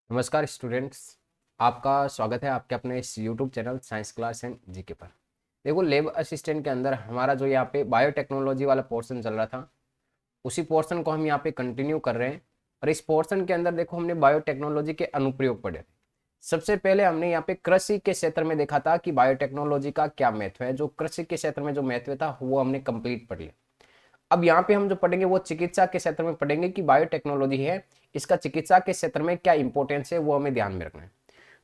नमस्कार स्टूडेंट्स। आपका स्वागत है आपके अपने इस YouTube channel science class and GK पर। देखो, लैब असिस्टेंट के अंदर हमारा जो यहाँ पे बायोटेक्नोलॉजी वाला पोर्शन चल रहा था, उसी पोर्शन को हम यहाँ पे कंटिन्यू कर रहे हैं। और इस पोर्शन के अंदर देखो, हमने बायोटेक्नोलॉजी के अनुप्रयोग पढ़े थे। सबसे पहले हमने यहाँ पे कृषि के क्षेत्र में देखा था कि बायोटेक्नोलॉजी का क्या महत्व है। जो कृषि के क्षेत्र में जो महत्व था वो हमने कंप्लीट पढ़ लिया। अब यहाँ पे हम जो पढ़ेंगे वो चिकित्सा के क्षेत्र में पढ़ेंगे कि बायोटेक्नोलॉजी है, इसका चिकित्सा के क्षेत्र में क्या इंपॉर्टेंस है, वो हमें ध्यान में रखना है।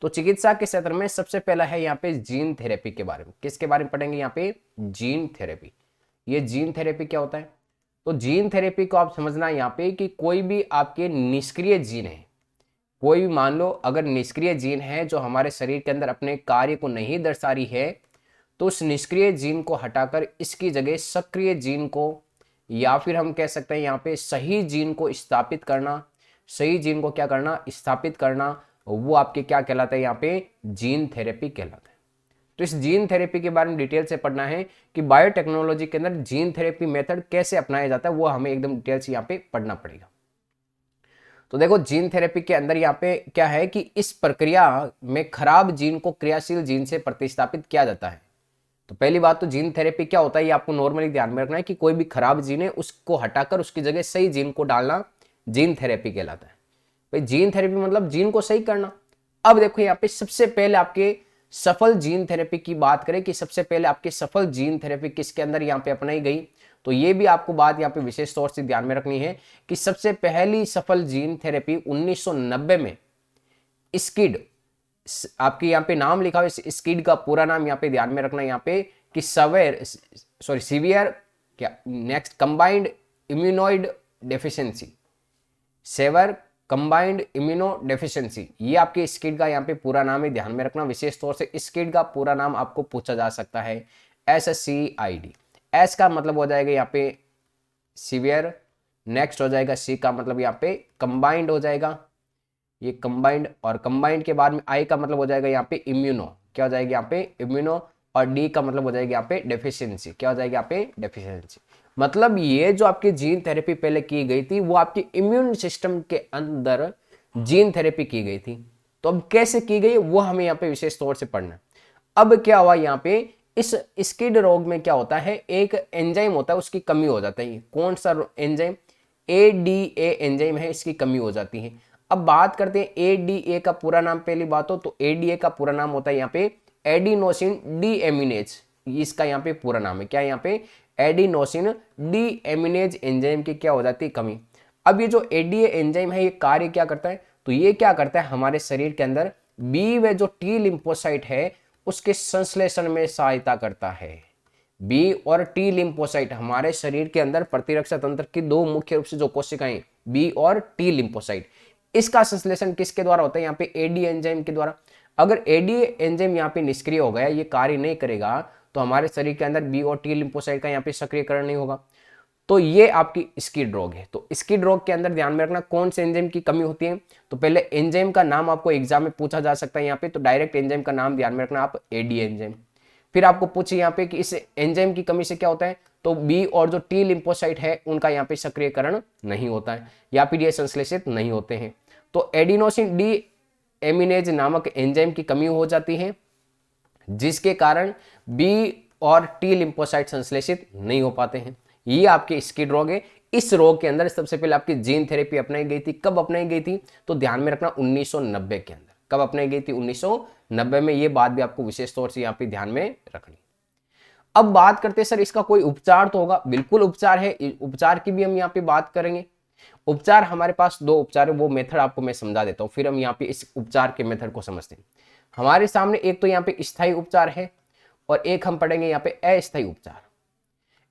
तो चिकित्सा के क्षेत्र में सबसे पहला है यहाँ पे जीन थेरेपी के बारे में। किसके बारे में पढ़ेंगे? यहाँ पे जीन थेरेपी। ये जीन थेरेपी क्या होता है? तो जीन थेरेपी को आप समझना यहाँ पे कि कोई भी आपके निष्क्रिय जीन है, कोई भी मान लो अगर निष्क्रिय जीन है जो हमारे शरीर के अंदर अपने कार्य को नहीं दर्शा रही है, तो उस निष्क्रिय जीन को हटाकर इसकी जगह सक्रिय जीन को, या फिर हम कह सकते हैं यहाँ पे सही जीन को स्थापित करना, सही जीन को क्या करना? स्थापित करना। वो आपके क्या कहलाता है? यहाँ पे जीन थेरेपी कहलाता है। तो इस जीन थेरेपी के बारे में डिटेल से पढ़ना है कि बायोटेक्नोलॉजी के अंदर जीन थेरेपी मेथड कैसे अपनाया जाता है, वो हमें एकदम डिटेल से यहाँ पे पढ़ना पड़ेगा। तो देखो, जीन थेरेपी के अंदर यहाँ पे क्या है कि इस प्रक्रिया में खराब जीन को क्रियाशील जीन से प्रतिस्थापित किया जाता है। तो पहली बात तो जीन थेरेपी क्या होता है ये आपको नॉर्मली ध्यान में रखना है कि कोई भी खराब जीन है उसको हटाकर उसकी जगह सही जीन को डालना जीन थेरेपी कहलाता है। भाई, जीन थेरेपी मतलब जीन को सही करना। अब देखो यहाँ पे सबसे पहले आपके सफल जीन थेरेपी की बात करें कि सबसे पहले आपके सफल जीन थेरेपी किसके अंदर यहाँ पे अपनाई गई, तो ये भी आपको बात यहाँ पे विशेष तौर से ध्यान में रखनी है कि सबसे पहली सफल जीन थेरेपी 1990 में स्किड, आपके यहाँ पे नाम लिखा हुआ है स्किड का पूरा नाम यहाँ पे ध्यान में रखना यहाँ पे कि सीवियर क्या next combined immunodeficiency, severe combined immunodeficiency, ये आपके स्किड का यहाँ पे पूरा नाम है, ध्यान में रखना। विशेष तौर से स्किड का पूरा नाम आपको पूछा जा सकता है SCID। एस का मतलब हो जाएगा यहाँ पे सीवियर, नेक्स्ट हो जाएगा सी का मतलब यहाँ पे कंबाइंड हो जाएगा, ये कंबाइंड, और कंबाइंड के बाद में आई का मतलब हो जाएगा यहाँ पे इम्यूनो, क्या हो जाएगा यहाँ पे इम्यूनो, और डी का मतलब हो जाएगा यहाँ पे डेफिशिएंसी, क्या हो जाएगा यहाँ पे डेफिशिएंसी। मतलब ये जो आपकी जीन थेरेपी पहले की गई थी वो आपकी इम्यून सिस्टम के अंदर जीन थेरेपी की गई थी। तो अब कैसे की गई वो हमें यहाँ पे विशेष तौर से पढ़ना है। अब क्या हुआ यहाँ पे, इस स्किड रोग में क्या होता है, एक एंजाइम होता है उसकी कमी हो जाता है। कौन सा एंजाइम? ADA एंजाइम है, इसकी कमी हो जाती है। अब बात करते हैं ADA का पूरा नाम। पहली बात हो तो ADA का पूरा नाम होता है यहाँ पे एडिनोसिन डी एमिनेज, इसका यहाँ पे पूरा नाम है। क्या यहाँ पे? एडिनोसिन डी एमिनेज एंजाइम की क्या हो जाती है? कमी। अब ये जो ADA एंजाइम है ये कार्य क्या करता है? तो ये क्या करता है, हमारे शरीर के अंदर बी व जो टी लिम्फोसाइट है उसके संश्लेषण में सहायता करता है। बी और टी लिम्फोसाइट हमारे शरीर के अंदर प्रतिरक्षा तंत्र की दो मुख्य रूप से जो कोशिकाएं, बी और टी लिम्फोसाइट, इसका संश्लेषण किसके द्वारा होता है? यहाँ पे ADA एंजाइम के द्वारा। अगर ADA एंजाइम यहाँ पे निष्क्रिय हो गया, ये कार्य नहीं करेगा, तो हमारे शरीर के अंदर बी और टी लिम्फोसाइट का यहाँ पे सक्रियकरण नहीं होगा। तो ये आपकी स्किड रोग है। तो स्किड रोग के अंदर ध्यान में रखना कौन से एंजाइम की कमी होती है। तो पहले एंजाइम का नाम आपको एग्जाम में पूछा जा सकता है यहाँ पे, तो डायरेक्ट एंजाइम का नाम ध्यान में रखना आप, ADA एंजाइम। फिर आपको पूछे यहाँ पे कि इस एंजाइम की कमी से क्या होता है, तो बी और जो टी लिम्फोसाइट है उनका यहाँ पे सक्रियकरण नहीं होता है या फिर ये संश्लेषित नहीं होते हैं। तो एडिनोसिन डी एमिनेज नामक एंजाइम की कमी हो जाती है, जिसके कारण बी और टी लिम्फोसाइट संश्लेषित नहीं हो पाते हैं। ये आपके स्किड रोग है। इस रोग के अंदर सबसे पहले आपकी जीन थेरेपी अपनाई गई थी। कब अपनाई गई थी? तो ध्यान में रखना 1990 के अंदर। कब अपनाई गई थी? 1990 में। ये बात भी आपको विशेष तौर से यहाँ पे ध्यान में रखनी। अब बात करते हैं सर इसका कोई उपचार तो होगा। बिल्कुल उपचार है, उपचार की भी हम यहाँ पे बात करेंगे। उपचार हमारे पास दो उपचार है, वो मेथड आपको मैं समझा देता हूँ, फिर हम यहाँ पे इस उपचार के मेथड को समझते हैं। हमारे सामने एक तो यहाँ पे स्थायी उपचार है और एक हम पढ़ेंगे यहाँ पे अस्थायी उपचार।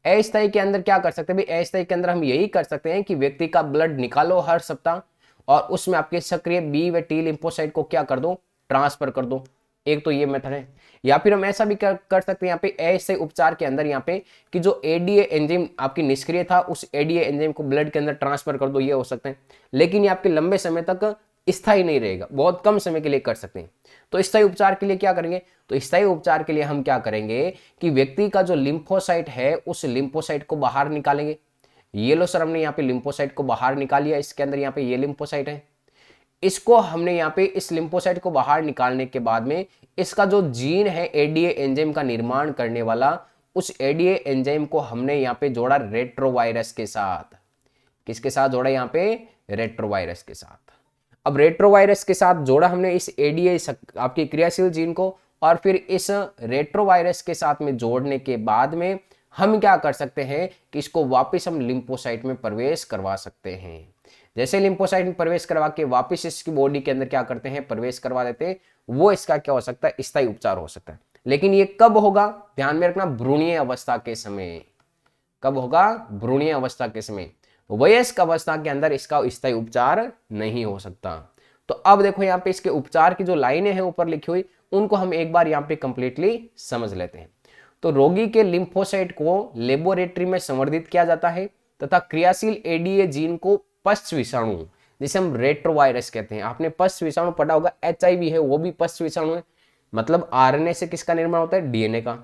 अस्थायी के अंदर क्या कर सकते हैं भाई? अस्थायी के अंदर हम यही कर सकते हैं कि व्यक्ति का ब्लड निकालो हर सप्ताह और उसमें आपके सक्रिय बी व टी लिम्फोसाइट को क्या कर दो? ट्रांसफर कर दो। एक तो ये मेथड है। या फिर हम ऐसा भी कर सकते हैं यहाँ पे अस्थायी उपचार के अंदर यहाँ पे कि जो ADA एंजाइम आपकी निष्क्रिय था उस ADA एंजाइम को ब्लड के अंदर ट्रांसफर कर दो, ये हो सकते हैं। लेकिन ये आपके लंबे समय तक स्थायी नहीं रहेगा, बहुत कम समय के लिए कर सकते हैं। तो स्थायी उपचार के लिए क्या करेंगे? तो स्थायी उपचार के लिए हम क्या करेंगे कि व्यक्ति का जो लिम्फोसाइट है उस लिम्फोसाइट को बाहर निकालेंगे। ये लो सर, हमने यहाँ पे लिम्फोसाइट को बाहर निकाल लिया। इसके अंदर यहाँ पे ये लिम्फोसाइट है, इसको हमने यहाँ पे इस लिम्फोसाइट को बाहर निकालने के बाद में इसका जो जीन है एडीए एंजाइम का निर्माण करने वाला, उस एडीए एंजाइम को हमने यहाँ पे जोड़ा रेट्रोवायरस के साथ। किसके साथ जोड़ा? यहाँ पे रेट्रोवायरस के साथ। अब रेट्रोवायरस के साथ जोड़ा हमने इस एडीए आपकी क्रियाशील जीन को, और फिर इस रेट्रोवायरस के साथ में जोड़ने के बाद में हम क्या कर सकते हैं कि इसको वापस हम लिम्फोसाइट में प्रवेश करवा सकते हैं। जैसे लिम्फोसाइट में प्रवेश करवा के वापस इसकी बॉडी के अंदर क्या करते हैं? प्रवेश करवा देते हैं। वो इसका क्या हो सकता है? स्थायी उपचार हो सकता है। लेकिन ये कब होगा? ध्यान में रखना, भ्रूणीय अवस्था के समय। कब होगा? भ्रूणीय अवस्था के समय। वयस्क अवस्था के अंदर इसका स्थायी उपचार नहीं हो सकता। तो अब देखो यहाँ पे इसके उपचार की जो लाइनें हैं ऊपर लिखी हुई, उनको हम एक बार यहाँ पे कंप्लीटली समझ लेते हैं। तो रोगी के लिम्फोसाइट को लेबोरेटरी में संवर्धित किया जाता है तथा क्रियाशील एडीए जीन को पश्च विषाणु, जिसे हम रेट्रोवायरस कहते हैं, आपने पश्च विषाणु पढ़ा होगा, एचआईवी है वो भी पश्च विषाणु है, मतलब आरएनए से किसका निर्माण होता है? डीएनए का।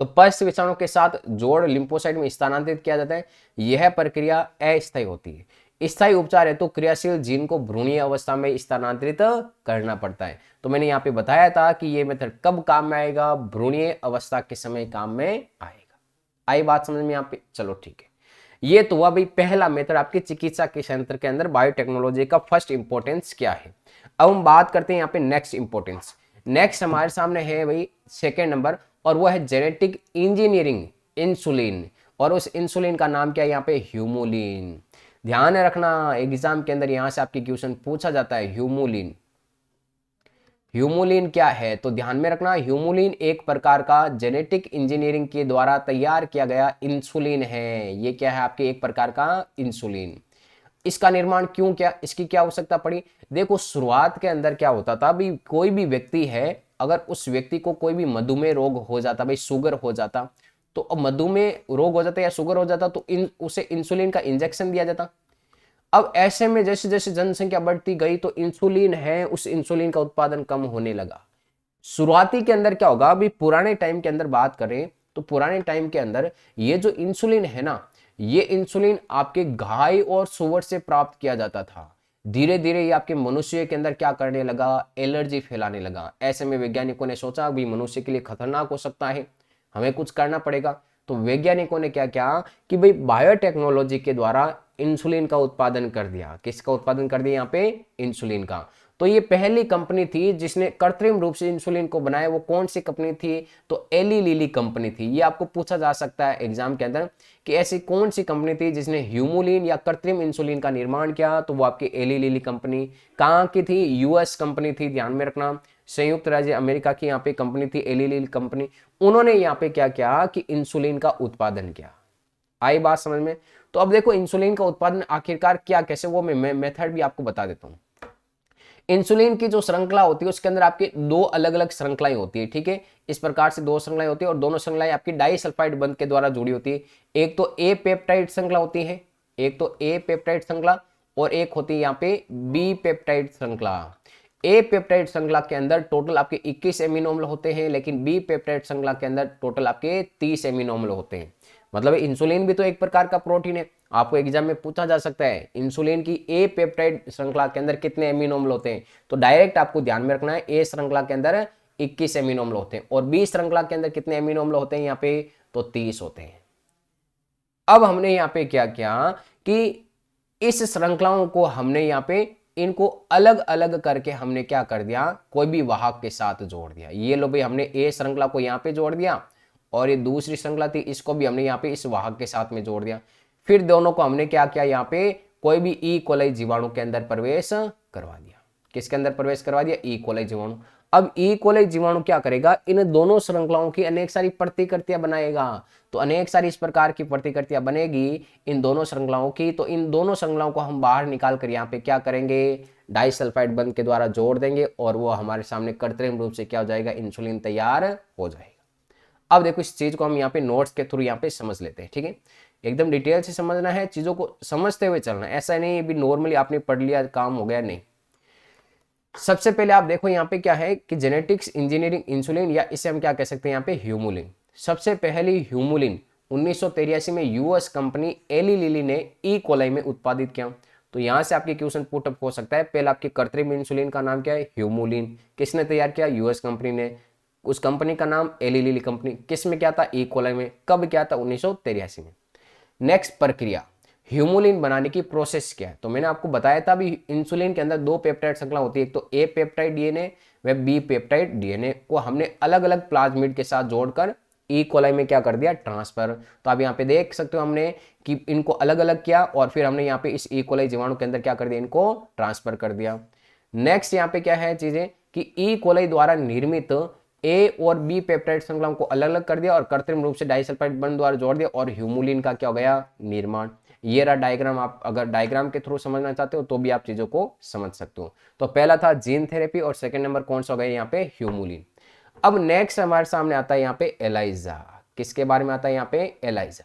तो पश्च विषाणु के साथ जोड़ लिम्फोसाइट में स्थानांतरित किया जाता है। यह प्रक्रिया अस्थायी होती है। स्थायी उपचार है तो क्रियाशील जीन को भ्रूणीय अवस्था में स्थानांतरित करना पड़ता है। तो मैंने यहाँ पे बताया था कि ये मेथड कब काम में आएगा? भ्रूणीय अवस्था के समय काम में आएगा। आई बात समझ में यहाँ पे? चलो ठीक है। ये तो हुआ भाई पहला मेथड आपकी चिकित्सा के क्षेत्र के अंदर बायोटेक्नोलॉजी का फर्स्ट इंपॉर्टेंस क्या है। अब हम बात करते हैं यहाँ पे नेक्स्ट इंपॉर्टेंस। नेक्स्ट हमारे सामने है भाई सेकेंड नंबर, और वो है जेनेटिक इंजीनियरिंग इंसुलिन। और उस इंसुलिन का नाम क्या है? यहाँ पे ह्यूमुलिन। ध्यान रखना, एग्जाम के अंदर यहां से आपकी क्वेश्चन पूछा जाता है ह्यूमुलिन। ह्यूमुलिन क्या है? तो ध्यान में रखना, ह्यूमुलिन एक प्रकार का जेनेटिक इंजीनियरिंग के द्वारा तैयार किया गया इंसुलिन है। ये क्या है? आपके एक प्रकार का इंसुलिन। इसका निर्माण क्यों किया? इसकी क्या आवश्यकता पड़ी? देखो शुरुआत के अंदर क्या होता था, भी कोई भी व्यक्ति है, अगर उस व्यक्ति को कोई भी मधुमेह रोग हो जाता, भाई शुगर हो जाता, तो अब मधुमेह रोग हो जाता या शुगर हो जाता तो उसे इंसुलिन का इंजेक्शन दिया जाता। अब ऐसे में जैसे जैसे जनसंख्या बढ़ती गई तो इंसुलिन है, उस इंसुलिन का उत्पादन कम होने लगा। शुरुआती के अंदर क्या होगा, अभी पुराने टाइम के अंदर बात करें तो पुराने टाइम के अंदर ये जो इंसुलिन है ना, ये इंसुलिन आपके गाय और सुअर से प्राप्त किया जाता था। धीरे धीरे ये आपके मनुष्य के अंदर क्या करने लगा? एलर्जी फैलाने लगा। ऐसे में वैज्ञानिकों ने सोचा भी मनुष्य के लिए खतरनाक हो सकता है, हमें कुछ करना पड़ेगा। तो वैज्ञानिकों ने क्या किया कि भाई बायोटेक्नोलॉजी के द्वारा इंसुलिन का उत्पादन कर दिया। किसका उत्पादन कर दिया? यहाँ पे इंसुलिन का। तो ये पहली कंपनी थी जिसने कृत्रिम रूप से इंसुलिन को बनाया। वो कौन सी कंपनी थी? तो एली लिली कंपनी थी। ये आपको पूछा जा सकता है एग्जाम के अंदर कि ऐसी कौन सी कंपनी थी जिसने ह्यूमुलिन या कृत्रिम इंसुलिन का निर्माण किया। तो वो आपकी एली लिली कंपनी। कहाँ की थी? यूएस कंपनी थी, ध्यान में रखना, संयुक्त राज्य अमेरिका की यहाँ पे कंपनी थी एली लिली कंपनी। उन्होंने यहाँ पे क्या किया कि इंसुलिन का उत्पादन किया। आई बात समझ में? तो अब देखो इंसुलिन का उत्पादन आखिरकार क्या, कैसे, वो मैं मेथड भी आपको बता देता हूँ। इंसुलिन की जो श्रृंखला होती है उसके अंदर आपके दो अलग अलग श्रृंखलाएं होती है, ठीक है। इस प्रकार से दो श्रृंखलाएं होती है और दोनों श्रृंखलाएं आपकी डाइसल्फाइड बंध के द्वारा जुड़ी होती है। एक तो ए पेप्टाइड श्रृंखला होती है, एक तो ए पेप्टाइड श्रृंखला, और एक होती है यहाँ पे बी पेप्टाइड श्रृंखला। ए पेप्टाइड श्रृंखला के अंदर टोटल आपके 21 एमिनो अम्ल होते हैं, लेकिन बी पेप्टाइड श्रृंखला के अंदर टोटल आपके 30 एमिनो अम्ल होते हैं। मतलब इंसुलिन भी तो एक प्रकार का प्रोटीन है। आपको एग्जाम में पूछा जा सकता है इंसुलिन की ए पेप्टाइड श्रृंखला के अंदर कितने एमिनो अम्ल होते हैं। तो डायरेक्ट आपको ध्यान में रखना है, ए श्रृंखला के अंदर 21 एमिनो अम्ल होते हैं और बी श्रृंखला के अंदर कितने एमिनो अम्ल होते हैं यहाँ पे? तो 30 होते हैं। अब हमने यहाँ पे क्या किया कि इस श्रृंखलाओं को हमने यहाँ पे इनको अलग अलग करके हमने क्या कर दिया, कोई भी वाहक के साथ जोड़ दिया। ये लो भाई, हमने ए श्रृंखला को यहाँ पे जोड़ दिया और ये दूसरी श्रृंखला थी इसको भी हमने यहाँ पे इस वाहक के साथ में जोड़ दिया। फिर दोनों को हमने क्या किया, यहाँ पे कोई भी ई कोलाई जीवाणु के अंदर प्रवेश करवा दिया। किसके अंदर प्रवेश करवा दिया? ई कोलाई जीवाणु। अब ई कोलाई जीवाणु क्या करेगा, इन दोनों श्रृंखलाओं की अनेक सारी प्रतिकृतियां बनाएगा। तो अनेक सारी इस प्रकार की प्रतिकृतियां बनेगी इन दोनों श्रृंखलाओं की। तो इन दोनों श्रृंखलाओं को हम बाहर निकाल कर यहाँ पे क्या करेंगे, डाइसल्फाइड बंध के द्वारा जोड़ देंगे और वो हमारे सामने कृत्रिम रूप से क्या हो जाएगा, इंसुलिन तैयार हो जाएगा। अब देखो इस चीज को हम यहाँ पे नोट्स के थ्रू यहाँ पे समझ लेते हैं, ठीक है। एकदम डिटेल से समझना है, चीजों को समझते हुए चलना है। ऐसा नहीं भी नॉर्मली आपने पढ़ लिया काम हो गया, नहीं। सबसे पहले आप देखो यहाँ पे क्या है कि जेनेटिक्स इंजीनियरिंग इंसुलिन, या इसे हम क्या कह सकते हैं यहाँ पे ह्यूमुलिन। सबसे पहली ह्यूमुलिन 1983 में यूएस कंपनी एली लिली ने ई कोलाई में उत्पादित किया। तो यहाँ से आपके क्वेश्चन पुटअप हो सकता है। पहले आपके कृत्रिम इंसुलिन का नाम क्या है? ह्यूमुलिन। किसने तैयार किया? यूएस कंपनी ने। उस कंपनी का नाम एली लिली कंपनी। किस में क्या था? ई कोलाई में। कब क्या था? 1983 में। नेक्स्ट प्रक्रिया, ह्यूमुलिन बनाने की प्रोसेस क्या है? तो मैंने आपको बताया था अभी इंसुलिन के अंदर दो पेप्टाइड श्रृंखला होती है, एक तो ए पेप्टाइड डीएनए व बी पेप्टाइड डीएनए को हमने अलग अलग प्लाज्मिड के साथ जोड़कर ई कोलाई में क्या कर दिया? ट्रांसफर। तो आप यहाँ पे देख सकते हो हमने कि इनको अलग अलग किया और फिर हमने यहाँ पे इस ई कोलाई जीवाणु के अंदर क्या कर दिया? इनको ट्रांसफर कर दिया। नेक्स्ट यहाँ पे क्या है चीजें कि ई कोलाई द्वारा निर्मित ए और बी पेप्टाइड श्रृंखलाओं को अलग अलग कर दिया और कृत्रिम रूप से डाइसल्फाइड बॉन्ड द्वारा जोड़ दिया और ह्यूमुलिन का क्या हो गया? निर्माण। ये रहा डायग्राम। आप अगर डायग्राम के थ्रू समझना चाहते हो तो भी आप चीजों को समझ सकते हो। तो पहला था जीन थेरेपी और सेकंड नंबर कौन सा हो गया यहाँ पे? ह्यूमुलिन। अब नेक्स्ट हमारे सामने आता है यहाँ पे एलाइजा। किसके बारे में आता है यहाँ पे? एलाइजा।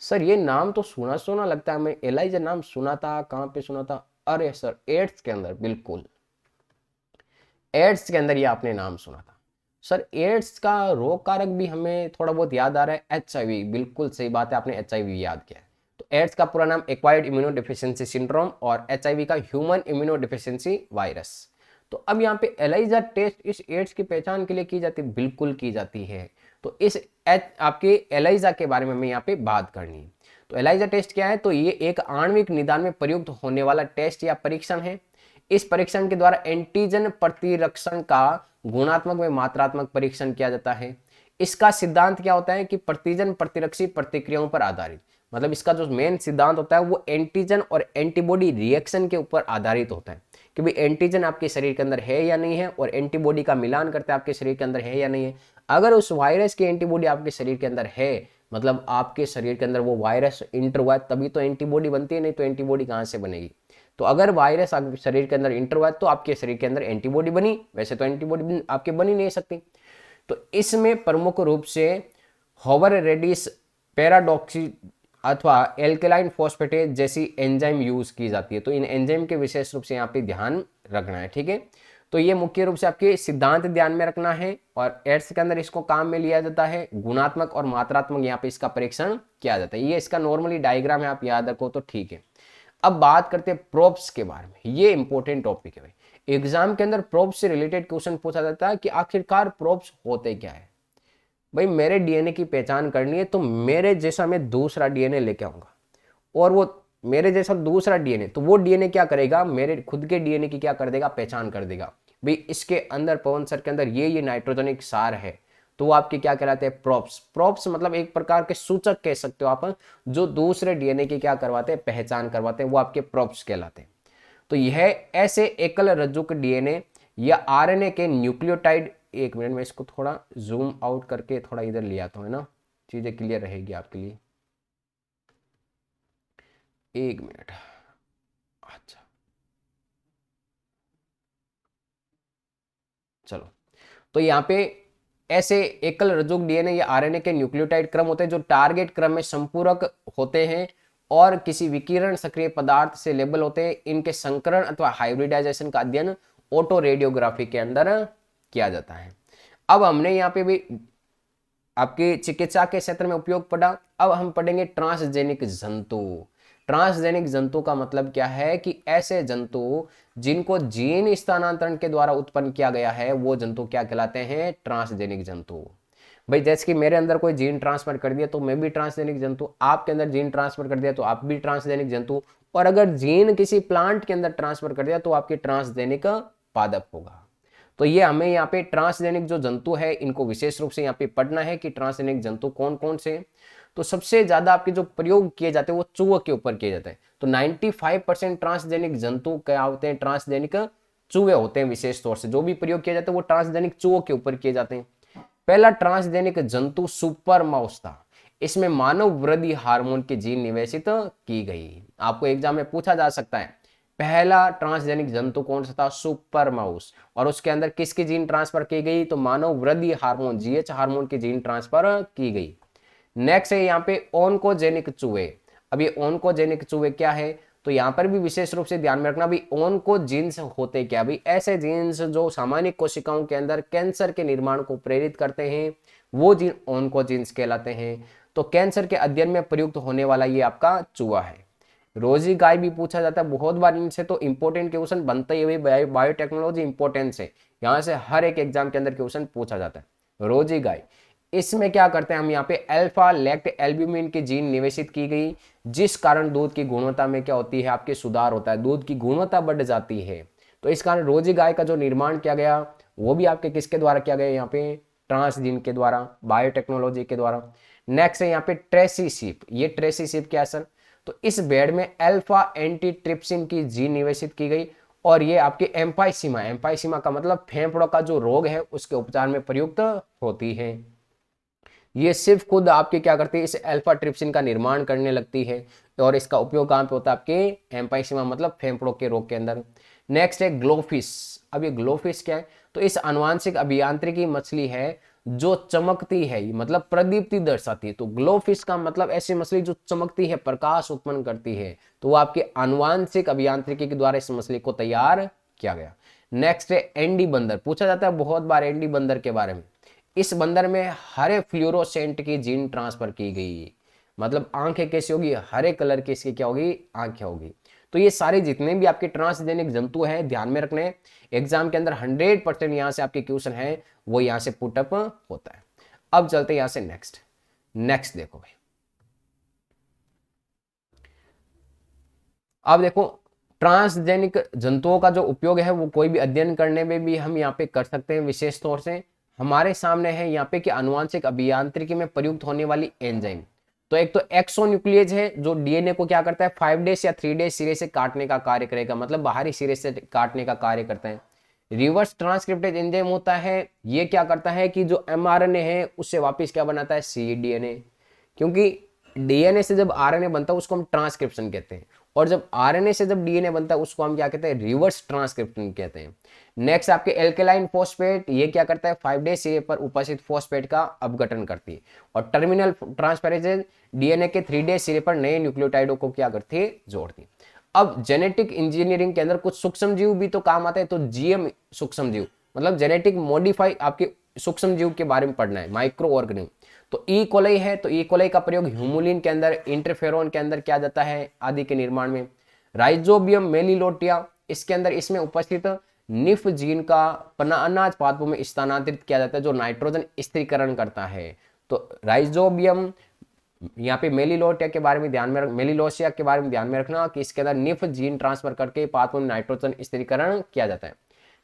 सर ये नाम तो सुना सुना लगता है, मैं एलाइजा नाम सुना था, कहाँ पे सुना था? अरे सर एड्स के अंदर, बिल्कुल एड्स के अंदर ये आपने नाम सुना था। सर एड्स का रोग कारक भी हमें थोड़ा बहुत याद आ रहा है, एचआईवी। बिल्कुल सही बात है, आपने एचआईवी याद किया है। तो एड्स का पूरा नाम एक्वायर्ड इम्यूनो डिफिशियंसी सिंड्रोम और एचआईवी का ह्यूमन इम्यूनो डिफिशियंसी वायरस। तो अब यहाँ पे एलाइजा टेस्ट इस एड्स की पहचान के लिए की जाती है? बिल्कुल की जाती है। तो इस आपके एलाइजा के बारे में हमें यहाँ पे बात करनी है। तो एलाइजा टेस्ट क्या है? तो ये एक आणविक निदान में प्रयुक्त होने वाला टेस्ट या परीक्षण है। इस परीक्षण के द्वारा एंटीजन प्रतिरक्षण का गुणात्मक व मात्रात्मक परीक्षण किया जाता है। इसका सिद्धांत क्या होता है कि प्रतिजन प्रतिरक्षी प्रतिक्रियाओं पर आधारित, मतलब इसका जो मेन सिद्धांत होता है वो एंटीजन और एंटीबॉडी रिएक्शन के ऊपर आधारित होता है कि भाई एंटीजन आपके शरीर के अंदर है या नहीं है और एंटीबॉडी का मिलान करते हैं आपके शरीर के अंदर है या नहीं है। अगर उस वायरस की एंटीबॉडी आपके शरीर के अंदर है, मतलब आपके शरीर के अंदर वो वायरस इंटर हुआ है, तभी तो एंटीबॉडी बनती है, नहीं तो एंटीबॉडी कहाँ से बनेगी? तो अगर वायरस आपके शरीर के अंदर इंटर हुआ है तो आपके शरीर के अंदर एंटीबॉडी बनी, वैसे तो एंटीबॉडी आपके बनी नहीं सकती। तो इसमें प्रमुख रूप से हॉवर रेडिस पैराडॉक्सी अथवा एल्केलाइन फॉस्फेटेज जैसी एंजाइम यूज की जाती है। तो इन एंजाइम के विशेष रूप से यहाँ पे ध्यान रखना है, ठीक है। तो ये मुख्य रूप से आपके सिद्धांत ध्यान में रखना है और एड्स के अंदर इसको काम में लिया जाता है। गुणात्मक और मात्रात्मक यहाँ पे इसका परीक्षण किया जाता है। ये इसका नॉर्मली डायग्राम है, आप याद रखो तो ठीक है। अब बात करते हैं प्रोब्स के बारे में। ये इंपॉर्टेंट टॉपिक है भाई, एग्जाम के अंदर प्रोब्स से रिलेटेड क्वेश्चन पूछा जाता है कि आखिरकार प्रोब्स होते क्या है। भाई मेरे डीएनए की पहचान करनी है तो मेरे जैसा मैं दूसरा डीएनए लेके आऊंगा और वो मेरे जैसा दूसरा डीएनए, तो वो डीएनए क्या करेगा? मेरे खुद के डीएनए की क्या कर देगा? पहचान कर देगा। भाई इसके अंदर पवन सर के अंदर ये नाइट्रोजनिक सार है, तो वो आपके क्या कहलाते हैं? प्रोप्स। प्रोप्स मतलब एक प्रकार के सूचक कह सकते हो आप, जो दूसरे डीएनए की क्या करवाते हैं? पहचान करवाते हैं, वो आपके प्रोप्स कहलाते हैं। तो यह ऐसे एकल रज्जुक डीएनए या आरएनए के न्यूक्लियोटाइड, एक मिनट में इसको थोड़ा जूम आउट करके थोड़ा इधर ले आता हूं, है ना, चीजें क्लियर रहेगी आपके लिए। एक मिनट। अच्छा चलो, तो यहाँ पे ऐसे एकल रज्जुक डीएनए या आरएनए के न्यूक्लियोटाइड क्रम होते हैं जो टारगेट क्रम में संपूरक होते हैं और किसी विकिरण सक्रिय पदार्थ से लेबल होते हैं। इनके संकरण अथवा हाइब्रिडाइजेशन का अध्ययन ऑटो रेडियोग्राफी के अंदर किया जाता है। अब हमने यहाँ पे भी आपके चिकित्सा के क्षेत्र में उपयोग पढ़ा। अब हम पढ़ेंगे ट्रांसजेनिक जंतु। ट्रांसजेनिक जंतु का मतलब क्या है कि ऐसे जंतु जिनको जीन स्थानांतरण के द्वारा उत्पन्न किया गया है, वो जंतु क्या कहलाते हैं? ट्रांसजेनिक जंतु। भाई जैसे कि मेरे अंदर कोई जीन ट्रांसफर कर दिया तो मैं भी ट्रांसजेनिक जंतु, आपके अंदर जीन ट्रांसफर कर दिया तो आप भी ट्रांसजेनिक जंतु, और अगर जीन किसी प्लांट के अंदर ट्रांसफर कर दिया तो आपके ट्रांसजेनिक पादप होगा। तो ये हमें यहाँ पे ट्रांसजेनिक जो जंतु है इनको विशेष रूप से यहाँ पे पढ़ना है कि ट्रांसजेनिक जंतु कौन कौन से। तो सबसे ज्यादा आपके जो प्रयोग किए जाते हैं वो चूहे के ऊपर किए जाते हैं। तो 95% ट्रांसजेनिक जंतु क्या होते हैं? ट्रांसजेनिक चूहे होते हैं। विशेष तौर से जो भी प्रयोग किया जाता है वो ट्रांसजेनिक चूहों के ऊपर किए जाते हैं। पहला ट्रांसजेनिक जंतु सुपर माउस था। इसमें मानव वृद्धि हार्मोन की जीन निवेशित की गई। आपको एग्जाम में पूछा जा सकता है पहला ट्रांसजेनिक जंतु कौन सा था? Super mouse. और उसके अंदर किसकी जीन ट्रांसफर की गई? तो मानव वृद्धि हार्मोन जीएच हार्मोन की जीन ट्रांसफर की गई। नेक्स्ट है यहाँ पे ओनकोजेनिक चूहे। अब ये ओनकोजेनिक चूहे क्या है? तो यहाँ पर भी विशेष रूप से ध्यान में रखना भी ओनको जीन्स होते क्या? भी ऐसे जीन्स जो सामान्य कोशिकाओं के अंदर कैंसर के निर्माण को प्रेरित करते हैं, वो जीन ओनको जीन्स कहलाते हैं। तो कैंसर के अध्ययन में प्रयुक्त होने वाला ये आपका चूहा है। रोजी गाय भी पूछा जाता है बहुत बार इनसे, तो इंपॉर्टेंट क्वेश्चन बनता ही है, बायोटेक्नोलॉजी इंपॉर्टेंस है, यहाँ से हर एक एग्जाम के अंदर क्वेश्चन पूछा जाता है। रोजी गाय, इसमें क्या करते हैं हम, यहाँ पे अल्फा लैक्ट एल्ब्यूमिन की जीन निवेशित की गई, जिस कारण दूध की गुणवत्ता में क्या होती है, आपके सुधार होता है, दूध की गुणवत्ता बढ़ जाती है। तो इस कारण रोजी गाय का जो निर्माण किया गया वो भी आपके किसके द्वारा किया गया, यहाँ पे ट्रांसजीन के द्वारा, बायोटेक्नोलॉजी के द्वारा। नेक्स्ट है यहाँ पे ट्रेसी सीप, ये ट्रेसी सीप क्या है सर, तो इस बेड में अल्फा एंटीट्रिप्सिन की जीन निवेशित की गई, और ये आपके एम्पाइसीमा, एम्पाइसीमा का मतलब फेफड़ों का जो रोग है उसके उपचार में प्रयुक्त होती है। ये सिर्फ खुद आपके क्या करती है, इस अल्फा ट्रिप्सिन का निर्माण करने लगती है, और इसका उपयोग कहाँ पे होता है, आपके एम्पाइसीमा मतलब फेफड़ों के रोग के अंदर। नेक्स्ट है ग्लोफिश। अब ये ग्लोफिश क्या है, तो इस आनुवांशिक अभियांत्रिकी मछली है जो चमकती है, मतलब प्रदीप्ति दर्शाती है। तो ग्लोफिश का मतलब ऐसी मछली जो चमकती है, प्रकाश उत्पन्न करती है, तो वो आपके आनुवांशिक अभियांत्रिकी के द्वारा इस मछली को तैयार किया गया। नेक्स्ट है एंडी बंदर, पूछा जाता है बहुत बार एंडी बंदर के बारे में। इस बंदर में हरे फ्लोरोसेंट की जीन ट्रांसफर की गई, मतलब आंखें कैसी होगी, हरे कलर की इसकी क्या होगी, आंखें होगी। तो ये सारे जितने भी आपके ट्रांसजेनिक जंतु हैं ध्यान में रखने, एग्जाम के अंदर 100% यहाँ से आपके क्वेश्चन है वो यहाँ से पुटअप होता है। अब चलते हैं यहाँ से नेक्स्ट। नेक्स्ट देखो भाई, अब देखो ट्रांसजेनिक जंतुओं का जो उपयोग है वो कोई भी अध्ययन करने में भी हम यहाँ पे कर सकते हैं। विशेष तौर से हमारे सामने है यहाँ पे कि आनुवांशिक अभियांत्रिकी में प्रयुक्त होने वाली एंजाइम। तो एक तो एक्सोन्यूक्लियेज है जो डीएनए को क्या करता है, 5 डेज या 3 डेज सिरे से काटने का कार्य करेगा, मतलब बाहरी सिरे से काटने का कार्य करता है। रिवर्स ट्रांसक्रिप्टेज एंजाइम होता है, ये क्या करता है कि जो एमआरएनए है उससे वापस क्या बनाता है, cDNA। क्योंकि डीएनए से जब आरएनए बनता है उसको हम ट्रांसक्रिप्शन कहते हैं, और जब आरएनए से जब डीएनए बनता है उसको हम क्या कहते हैं, रिवर्स ट्रांसक्रिप्शन कहते हैं। नेक्स्ट आपके एल्केलाइन फॉस्फेट, ये क्या करता है, 5 डेज सिरे पर उपस्थित फॉस्फेट का अपघटन करती है। और टर्मिनल ट्रांसफेरेज डीएनए के 3 डेज सिरे पर नए न्यूक्लियोटाइडों को क्या करती है, जोड़ती है। अब जेनेटिक इंजीनियरिंग के अंदर कुछ सूक्ष्म जीव भी तो काम आते हैं, तो जीएम सूक्ष्म जीव मतलब जेनेटिक मॉडिफाई आपके सूक्ष्म जीव के बारे में पढ़ना है, माइक्रो ऑर्गेनिज्म। तो ई कोलाई है, तो ई कोलाई का प्रयोग ह्यूमुलिन के अंदर, इंटरफेरोन के अंदर किया जाता है आदि के निर्माण में। राइजोबियम मेलिलोटिया, इसके अंदर इसमें उपस्थित निफ जीन का अनाज पादपों में स्थानांतरित किया जाता है जो नाइट्रोजन स्थिरीकरण करता है। तो राइजोबियम, यहाँ पे मेलिलोटिया के बारे में ध्यान में मेलिलोसिया के बारे में ध्यान में रखना कि इसके अंदर निफ जीन ट्रांसफर करके पादपों में नाइट्रोजन स्थिरीकरण किया जाता है।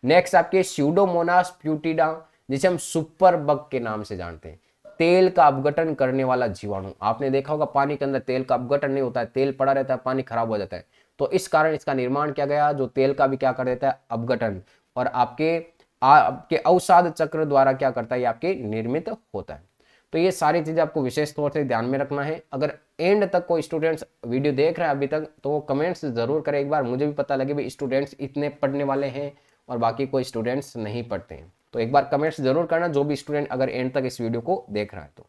नेक्स्ट आपके स्यूडोमोनास प्यूटिडा, जिसे हम सुपर बग के नाम से जानते हैं, तेल का अपघटन करने वाला जीवाणु। आपने देखा होगा पानी के अंदर तेल का अपघटन नहीं होता है, तेल पड़ा रहता है, पानी खराब हो जाता है, तो इस कारण इसका निर्माण किया गया जो तेल का भी क्या कर देता है, अपघटन, और आपके अवसाद चक्र द्वारा क्या करता है, ये आपके निर्मित होता है। तो ये सारी चीजें आपको विशेष तौर से ध्यान में रखना है। अगर एंड तक कोई स्टूडेंट्स वीडियो देख रहे हैं अभी तक, तो वो कमेंट्स जरूर करें, एक बार मुझे भी पता लगे भाई स्टूडेंट्स इतने पढ़ने वाले हैं और बाकी कोई स्टूडेंट्स नहीं पढ़ते हैं। तो एक बार कमेंट्स जरूर करना जो भी स्टूडेंट अगर एंड तक इस वीडियो को देख रहा है तो।